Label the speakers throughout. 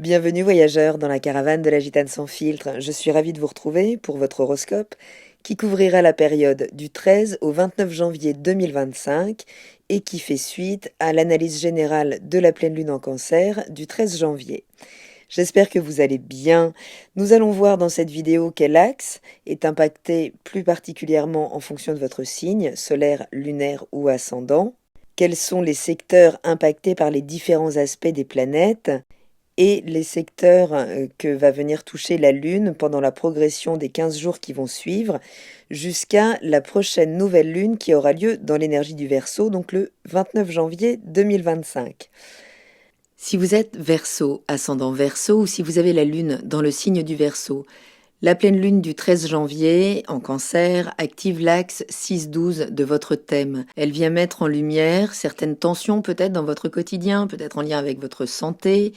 Speaker 1: Bienvenue voyageurs dans la caravane de la Gitane sans filtre. Je suis ravie de vous retrouver pour votre horoscope qui couvrira la période du 13 au 29 janvier 2025 et qui fait suite à l'analyse générale de la pleine lune en Cancer du 13 janvier. J'espère que vous allez bien. Nous allons voir dans cette vidéo quel axe est impacté plus particulièrement en fonction de votre signe, solaire, lunaire ou ascendant. Quels sont les secteurs impactés par les différents aspects des planètes et les secteurs que va venir toucher la Lune pendant la progression des 15 jours qui vont suivre jusqu'à la prochaine nouvelle Lune qui aura lieu dans l'énergie du Verseau, donc le 29 janvier 2025. Si vous êtes Verseau, ascendant Verseau, ou si vous avez la Lune dans le signe du Verseau, la pleine lune du 13 janvier, en Cancer, active l'axe 6-12 de votre thème. Elle vient mettre en lumière certaines tensions peut-être dans votre quotidien, peut-être en lien avec votre santé,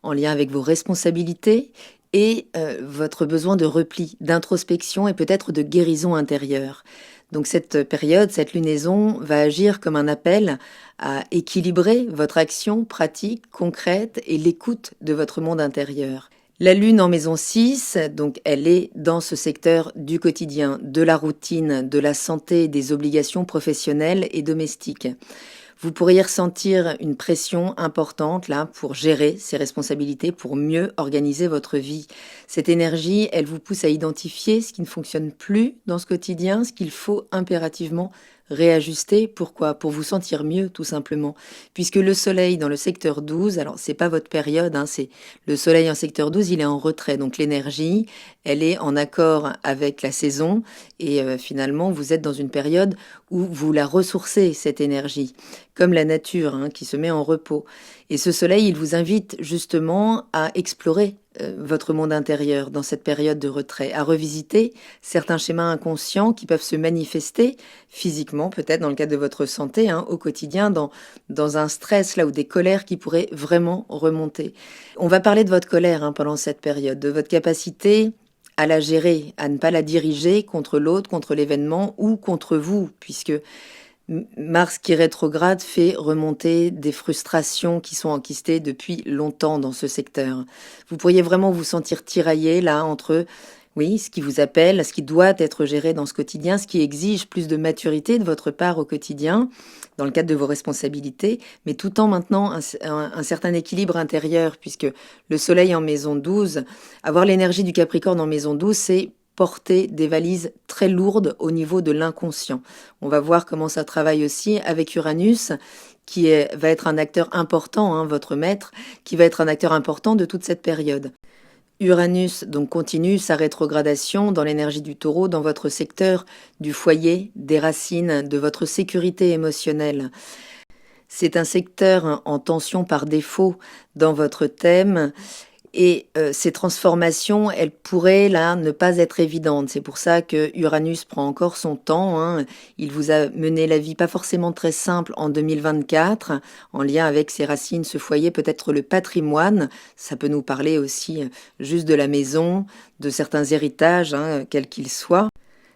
Speaker 1: en lien avec vos responsabilités et votre besoin de repli, d'introspection et peut-être de guérison intérieure. Donc cette période, cette lunaison va agir comme un appel à équilibrer votre action pratique, concrète et l'écoute de votre monde intérieur. La Lune en maison 6, donc elle est dans ce secteur du quotidien, de la routine, de la santé, des obligations professionnelles et domestiques. Vous pourriez ressentir une pression importante là pour gérer ces responsabilités, pour mieux organiser votre vie. Cette énergie, elle vous pousse à identifier ce qui ne fonctionne plus dans ce quotidien, ce qu'il faut impérativement réajuster. Pourquoi ? Pour vous sentir mieux, tout simplement. Puisque le soleil dans le secteur 12, alors c'est pas votre période, c'est le soleil en secteur 12, il est en retrait. Donc l'énergie, elle est en accord avec la saison et finalement, vous êtes dans une période où vous la ressourcez, cette énergie, comme la nature qui se met en repos. Et ce soleil, il vous invite justement à explorer votre monde intérieur dans cette période de retrait, à revisiter certains schémas inconscients qui peuvent se manifester physiquement, peut-être dans le cadre de votre santé, au quotidien, dans un stress là ou des colères qui pourraient vraiment remonter. On va parler de votre colère pendant cette période, de votre capacité à la gérer, à ne pas la diriger contre l'autre, contre l'événement ou contre vous, puisque Mars qui rétrograde fait remonter des frustrations qui sont enquistées depuis longtemps dans ce secteur. Vous pourriez vraiment vous sentir tiraillé là entre ce qui vous appelle, ce qui doit être géré dans ce quotidien, ce qui exige plus de maturité de votre part au quotidien, dans le cadre de vos responsabilités, mais tout en maintenant un certain équilibre intérieur, puisque le soleil en maison 12, avoir l'énergie du Capricorne en maison 12, c'est porter des valises très lourdes au niveau de l'inconscient. On va voir comment ça travaille aussi avec Uranus, qui va être un acteur important, votre maître, qui va être un acteur important de toute cette période. Uranus donc continue sa rétrogradation dans l'énergie du Taureau, dans votre secteur du foyer, des racines, de votre sécurité émotionnelle. C'est un secteur en tension par défaut dans votre thème. Et ces transformations, elles pourraient là ne pas être évidentes. C'est pour ça que Uranus prend encore son temps. Il vous a mené la vie pas forcément très simple en 2024, en lien avec ses racines, ce foyer, peut-être le patrimoine. Ça peut nous parler aussi juste de la maison, de certains héritages, quels qu'ils soient.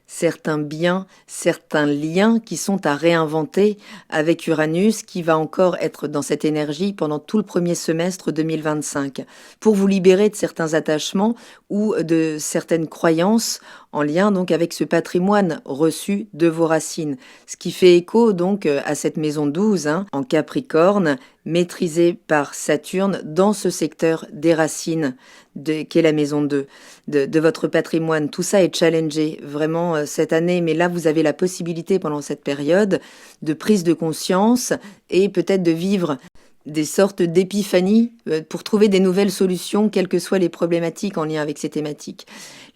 Speaker 1: Certains biens, certains liens qui sont à réinventer avec Uranus qui va encore être dans cette énergie pendant tout le premier semestre 2025 pour vous libérer de certains attachements ou de certaines croyances en lien donc avec ce patrimoine reçu de vos racines. Ce qui fait écho donc à cette maison 12 en Capricorne, maîtrisée par Saturne dans ce secteur des racines qu'est la maison 2, de votre patrimoine. Tout ça est challengé vraiment cette année, mais là vous avez la possibilité pendant cette période de prise de conscience et peut-être de vivre des sortes d'épiphanies pour trouver des nouvelles solutions, quelles que soient les problématiques en lien avec ces thématiques.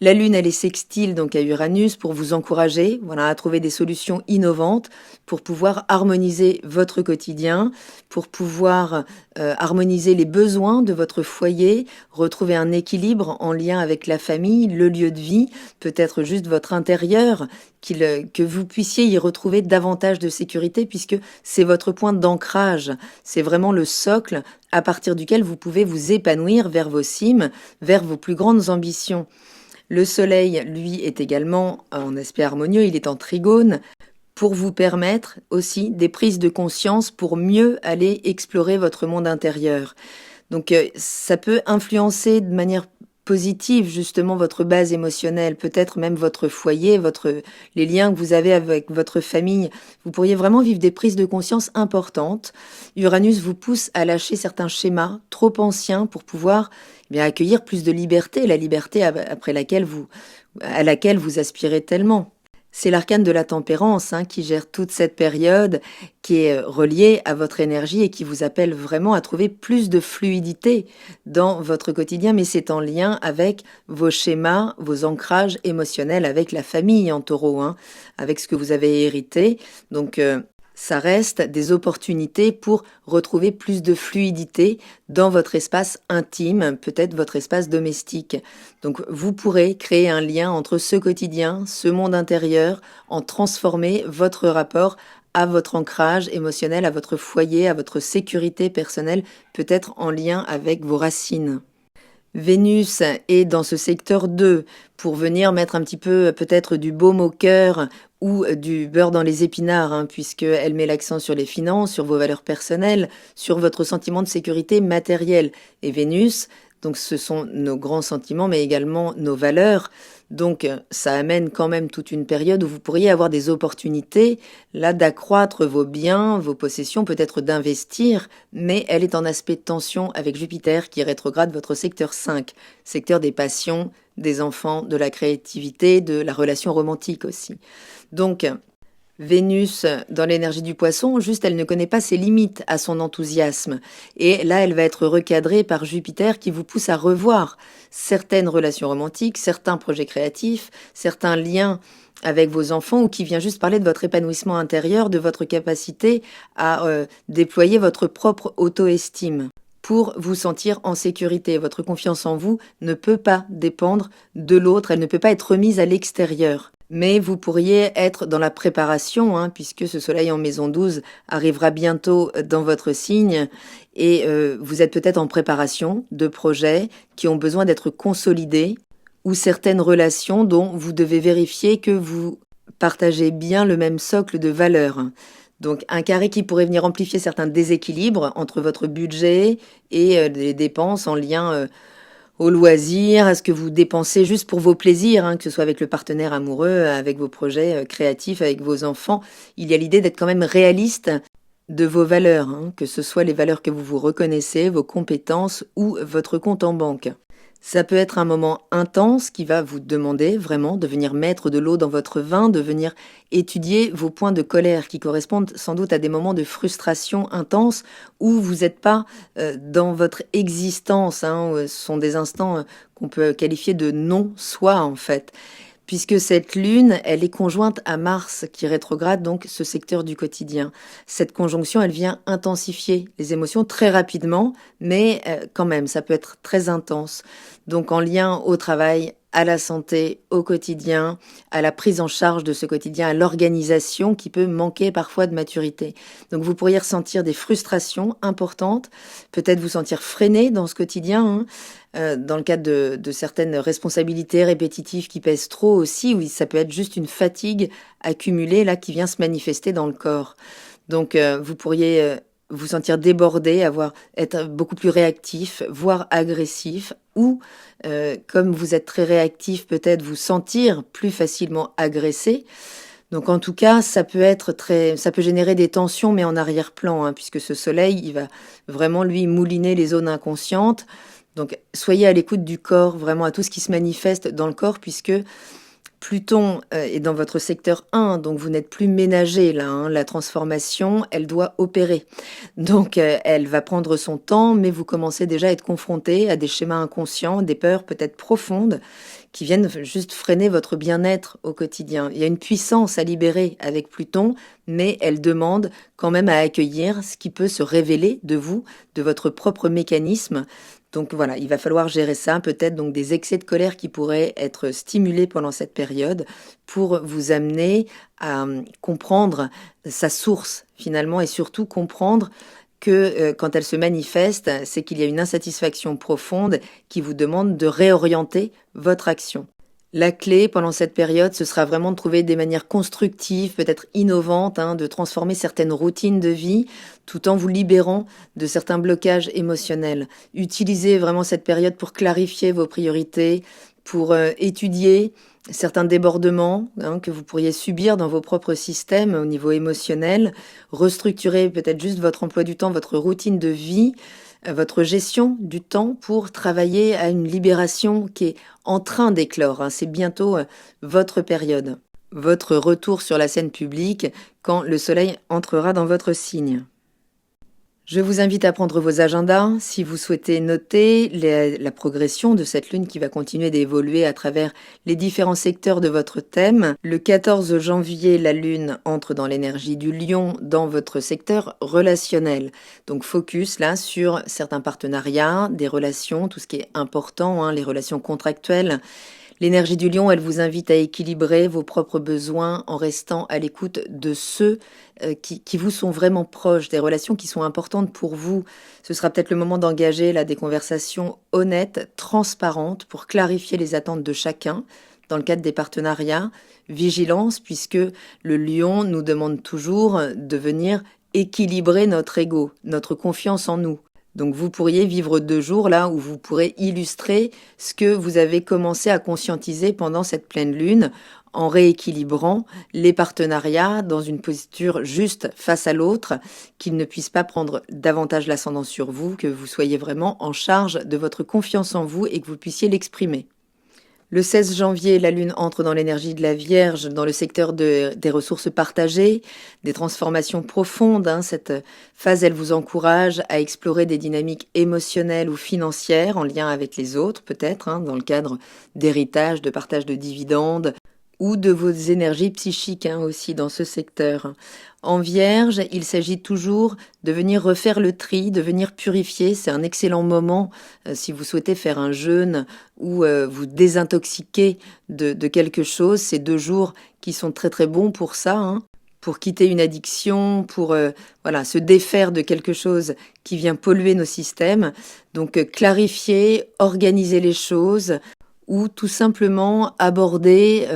Speaker 1: La Lune, elle est sextile donc à Uranus pour vous encourager à trouver des solutions innovantes pour pouvoir harmoniser votre quotidien, pour pouvoir harmoniser les besoins de votre foyer, retrouver un équilibre en lien avec la famille, le lieu de vie, peut-être juste votre intérieur, que vous puissiez y retrouver davantage de sécurité puisque c'est votre point d'ancrage, c'est vraiment le socle à partir duquel vous pouvez vous épanouir vers vos cimes, vers vos plus grandes ambitions. Le soleil, lui, est également en aspect harmonieux, il est en trigone, pour vous permettre aussi des prises de conscience pour mieux aller explorer votre monde intérieur. Donc ça peut influencer de manière positive justement votre base émotionnelle, peut-être même votre foyer, les liens que vous avez avec votre famille. Vous pourriez vraiment vivre des prises de conscience importantes. Uranus vous pousse à lâcher certains schémas trop anciens pour pouvoir accueillir plus de liberté, la liberté à laquelle vous aspirez tellement. C'est l'arcane de la tempérance qui gère toute cette période, qui est reliée à votre énergie et qui vous appelle vraiment à trouver plus de fluidité dans votre quotidien, mais c'est en lien avec vos schémas, vos ancrages émotionnels, avec la famille en taureau, avec ce que vous avez hérité. Donc ça reste des opportunités pour retrouver plus de fluidité dans votre espace intime, peut-être votre espace domestique. Donc vous pourrez créer un lien entre ce quotidien, ce monde intérieur, en transformer votre rapport à votre ancrage émotionnel, à votre foyer, à votre sécurité personnelle, peut-être en lien avec vos racines. Vénus est dans ce secteur 2 pour venir mettre un petit peu peut-être du baume au cœur ou du beurre dans les épinards, puisqu'elle met l'accent sur les finances, sur vos valeurs personnelles, sur votre sentiment de sécurité matérielle. Et Vénus, donc ce sont nos grands sentiments, mais également nos valeurs. Donc ça amène quand même toute une période où vous pourriez avoir des opportunités là d'accroître vos biens, vos possessions, peut-être d'investir, mais elle est en aspect de tension avec Jupiter qui rétrograde votre secteur 5, secteur des passions, des enfants, de la créativité, de la relation romantique aussi. Donc Vénus, dans l'énergie du poisson, juste elle ne connaît pas ses limites à son enthousiasme. Et là, elle va être recadrée par Jupiter qui vous pousse à revoir certaines relations romantiques, certains projets créatifs, certains liens avec vos enfants ou qui vient juste parler de votre épanouissement intérieur, de votre capacité à déployer votre propre auto-estime pour vous sentir en sécurité. Votre confiance en vous ne peut pas dépendre de l'autre, elle ne peut pas être remise à l'extérieur. Mais vous pourriez être dans la préparation, puisque ce soleil en maison 12 arrivera bientôt dans votre signe, et vous êtes peut-être en préparation de projets qui ont besoin d'être consolidés, ou certaines relations dont vous devez vérifier que vous partagez bien le même socle de valeurs. Donc un carré qui pourrait venir amplifier certains déséquilibres entre votre budget et les dépenses en lien au loisir, à ce que vous dépensez juste pour vos plaisirs, que ce soit avec le partenaire amoureux, avec vos projets créatifs, avec vos enfants. Il y a l'idée d'être quand même réaliste de vos valeurs, que ce soit les valeurs que vous reconnaissez, vos compétences ou votre compte en banque. Ça peut être un moment intense qui va vous demander vraiment de venir mettre de l'eau dans votre vin, de venir étudier vos points de colère qui correspondent sans doute à des moments de frustration intense où vous n'êtes pas dans votre existence. Ce sont des instants qu'on peut qualifier de non-soi en fait. Puisque cette lune, elle est conjointe à Mars qui rétrograde donc ce secteur du quotidien. Cette conjonction, elle vient intensifier les émotions très rapidement, mais quand même, ça peut être très intense. Donc en lien au travail, à la santé, au quotidien, à la prise en charge de ce quotidien, à l'organisation qui peut manquer parfois de maturité. Donc vous pourriez ressentir des frustrations importantes, peut-être vous sentir freiné dans ce quotidien, dans le cadre de certaines responsabilités répétitives qui pèsent trop aussi, oui, ça peut être juste une fatigue accumulée là qui vient se manifester dans le corps. Donc vous pourriez vous sentir débordé, être beaucoup plus réactif, voire agressif, ou comme vous êtes très réactif, peut-être vous sentir plus facilement agressé. Donc en tout cas, ça peut générer des tensions, mais en arrière-plan, puisque ce soleil, il va vraiment lui mouliner les zones inconscientes. Donc soyez à l'écoute du corps, vraiment à tout ce qui se manifeste dans le corps, puisque Pluton est dans votre secteur 1, donc vous n'êtes plus ménager là. La transformation, elle doit opérer. Donc elle va prendre son temps, mais vous commencez déjà à être confronté à des schémas inconscients, des peurs peut-être profondes qui viennent juste freiner votre bien-être au quotidien. Il y a une puissance à libérer avec Pluton, mais elle demande quand même à accueillir ce qui peut se révéler de vous, de votre propre mécanisme. Donc voilà, il va falloir gérer ça, peut-être donc des excès de colère qui pourraient être stimulés pendant cette période pour vous amener à comprendre sa source finalement et surtout comprendre que quand elle se manifeste, c'est qu'il y a une insatisfaction profonde qui vous demande de réorienter votre action. La clé pendant cette période, ce sera vraiment de trouver des manières constructives, peut-être innovantes, de transformer certaines routines de vie tout en vous libérant de certains blocages émotionnels. Utilisez vraiment cette période pour clarifier vos priorités, pour étudier certains débordements que vous pourriez subir dans vos propres systèmes au niveau émotionnel, restructurer peut-être juste votre emploi du temps, votre routine de vie, votre gestion du temps pour travailler à une libération qui est en train d'éclore. C'est bientôt votre période, votre retour sur la scène publique quand le soleil entrera dans votre signe. Je vous invite à prendre vos agendas si vous souhaitez noter la progression de cette lune qui va continuer d'évoluer à travers les différents secteurs de votre thème. Le 14 janvier, la lune entre dans l'énergie du lion dans votre secteur relationnel. Donc focus là sur certains partenariats, des relations, tout ce qui est important, les relations contractuelles. L'énergie du lion, elle vous invite à équilibrer vos propres besoins en restant à l'écoute de ceux qui vous sont vraiment proches, des relations qui sont importantes pour vous. Ce sera peut-être le moment d'engager là des conversations honnêtes, transparentes, pour clarifier les attentes de chacun dans le cadre des partenariats. Vigilance, puisque le lion nous demande toujours de venir équilibrer notre ego, notre confiance en nous. Donc vous pourriez vivre 2 jours là où vous pourrez illustrer ce que vous avez commencé à conscientiser pendant cette pleine lune en rééquilibrant les partenariats dans une posture juste face à l'autre, qu'il ne puisse pas prendre davantage l'ascendant sur vous, que vous soyez vraiment en charge de votre confiance en vous et que vous puissiez l'exprimer. Le 16 janvier, la lune entre dans l'énergie de la Vierge, dans le secteur des ressources partagées, des transformations profondes. Cette phase, elle vous encourage à explorer des dynamiques émotionnelles ou financières en lien avec les autres, peut-être, dans le cadre d'héritage, de partage de dividendes, ou de vos énergies psychiques aussi dans ce secteur. En Vierge, il s'agit toujours de venir refaire le tri, de venir purifier. C'est un excellent moment si vous souhaitez faire un jeûne ou vous désintoxiquer de quelque chose. C'est 2 jours qui sont très très bons pour ça, pour quitter une addiction, pour se défaire de quelque chose qui vient polluer nos systèmes. Donc clarifier, organiser les choses, ou tout simplement aborder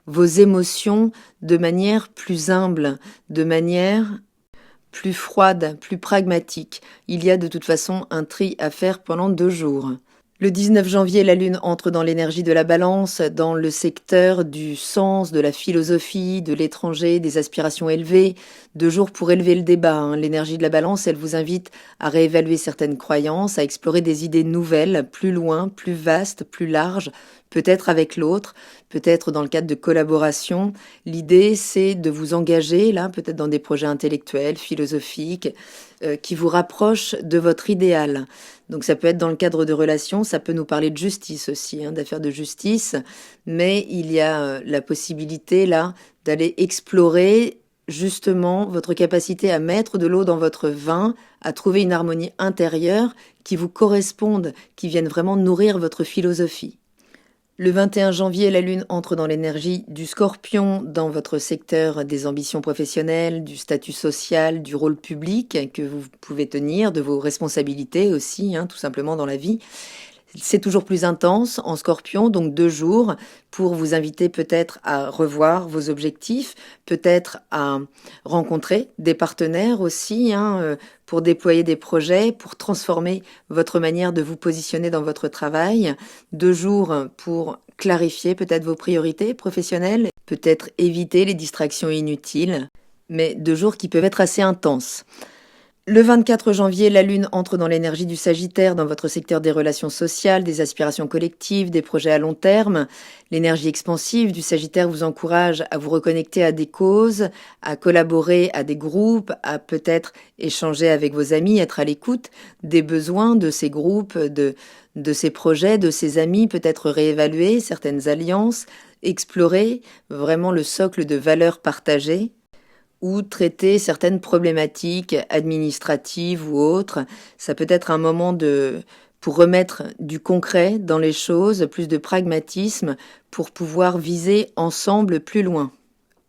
Speaker 1: vos émotions de manière plus humble, de manière plus froide, plus pragmatique. Il y a de toute façon un tri à faire pendant 2 jours. Le 19 janvier, la lune entre dans l'énergie de la balance, dans le secteur du sens, de la philosophie, de l'étranger, des aspirations élevées. 2 jours pour élever le débat. L'énergie de la balance, elle vous invite à réévaluer certaines croyances, à explorer des idées nouvelles, plus loin, plus vastes, plus larges, peut-être avec l'autre, peut-être dans le cadre de collaboration. L'idée, c'est de vous engager, là, peut-être dans des projets intellectuels, philosophiques, qui vous rapprochent de votre idéal. Donc ça peut être dans le cadre de relations, ça peut nous parler de justice aussi, d'affaires de justice, mais il y a la possibilité là d'aller explorer justement votre capacité à mettre de l'eau dans votre vin, à trouver une harmonie intérieure qui vous corresponde, qui vienne vraiment nourrir votre philosophie. Le 21 janvier, la lune entre dans l'énergie du Scorpion, dans votre secteur des ambitions professionnelles, du statut social, du rôle public que vous pouvez tenir, de vos responsabilités aussi, tout simplement dans la vie. C'est toujours plus intense en Scorpion, donc 2 jours pour vous inviter peut-être à revoir vos objectifs, peut-être à rencontrer des partenaires aussi, pour déployer des projets, pour transformer votre manière de vous positionner dans votre travail. 2 jours pour clarifier peut-être vos priorités professionnelles, peut-être éviter les distractions inutiles, mais 2 jours qui peuvent être assez intenses. Le 24 janvier, la lune entre dans l'énergie du Sagittaire, dans votre secteur des relations sociales, des aspirations collectives, des projets à long terme. L'énergie expansive du Sagittaire vous encourage à vous reconnecter à des causes, à collaborer à des groupes, à peut-être échanger avec vos amis, être à l'écoute des besoins de ces groupes, de ces projets, de ces amis, peut-être réévaluer certaines alliances, explorer vraiment le socle de valeurs partagées, ou traiter certaines problématiques administratives ou autres. Ça peut être un moment pour remettre du concret dans les choses, plus de pragmatisme, pour pouvoir viser ensemble plus loin.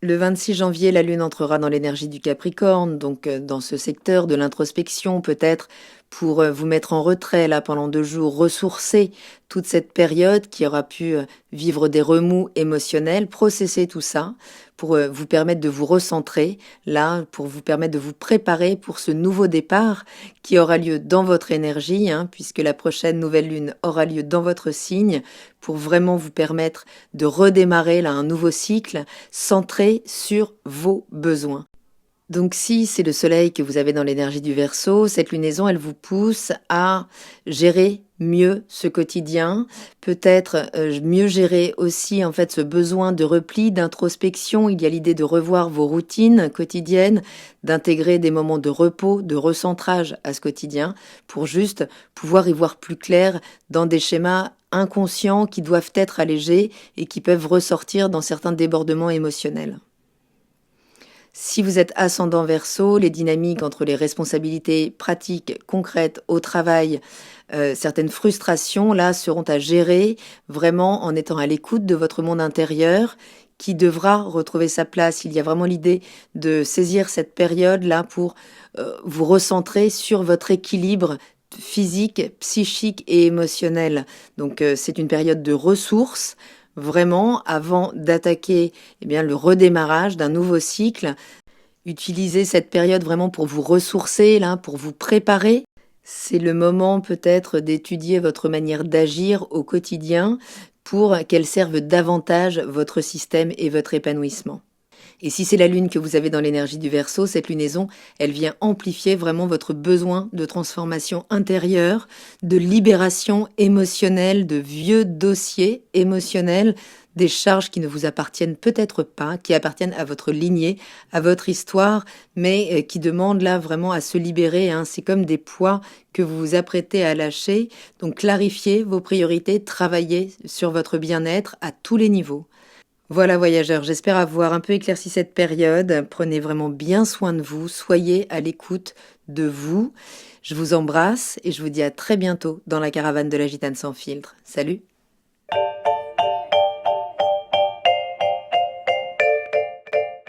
Speaker 1: Le 26 janvier, la Lune entrera dans l'énergie du Capricorne, donc dans ce secteur de l'introspection peut-être pour vous mettre en retrait là pendant 2 jours, ressourcer toute cette période qui aura pu vivre des remous émotionnels, processer tout ça pour vous permettre de vous recentrer là, pour vous permettre de vous préparer pour ce nouveau départ qui aura lieu dans votre énergie, puisque la prochaine nouvelle lune aura lieu dans votre signe, pour vraiment vous permettre de redémarrer là un nouveau cycle centré sur vos besoins. Donc si c'est le soleil que vous avez dans l'énergie du Verseau, cette lunaison, elle vous pousse à gérer mieux ce quotidien, peut-être mieux gérer aussi en fait ce besoin de repli, d'introspection. Il y a l'idée de revoir vos routines quotidiennes, d'intégrer des moments de repos, de recentrage à ce quotidien pour juste pouvoir y voir plus clair dans des schémas inconscients qui doivent être allégés et qui peuvent ressortir dans certains débordements émotionnels. Si vous êtes ascendant Verseau, les dynamiques entre les responsabilités pratiques, concrètes au travail, certaines frustrations là seront à gérer vraiment en étant à l'écoute de votre monde intérieur qui devra retrouver sa place. Il y a vraiment l'idée de saisir cette période là pour vous recentrer sur votre équilibre physique, psychique et émotionnel. Donc c'est une période de ressources vraiment avant d'attaquer le redémarrage d'un nouveau cycle. Utilisez cette période vraiment pour vous ressourcer, là, pour vous préparer. C'est le moment peut-être d'étudier votre manière d'agir au quotidien pour qu'elle serve davantage votre système et votre épanouissement. Et si c'est la lune que vous avez dans l'énergie du Verseau, cette lunaison, elle vient amplifier vraiment votre besoin de transformation intérieure, de libération émotionnelle, de vieux dossiers émotionnels, des charges qui ne vous appartiennent peut-être pas, qui appartiennent à votre lignée, à votre histoire, mais qui demandent là vraiment à se libérer. C'est comme des poids que vous vous apprêtez à lâcher. Donc clarifiez vos priorités, travaillez sur votre bien-être à tous les niveaux. Voilà voyageurs, j'espère avoir un peu éclairci cette période. Prenez vraiment bien soin de vous, soyez à l'écoute de vous. Je vous embrasse et je vous dis à très bientôt dans la caravane de la Gitane sans filtre. Salut!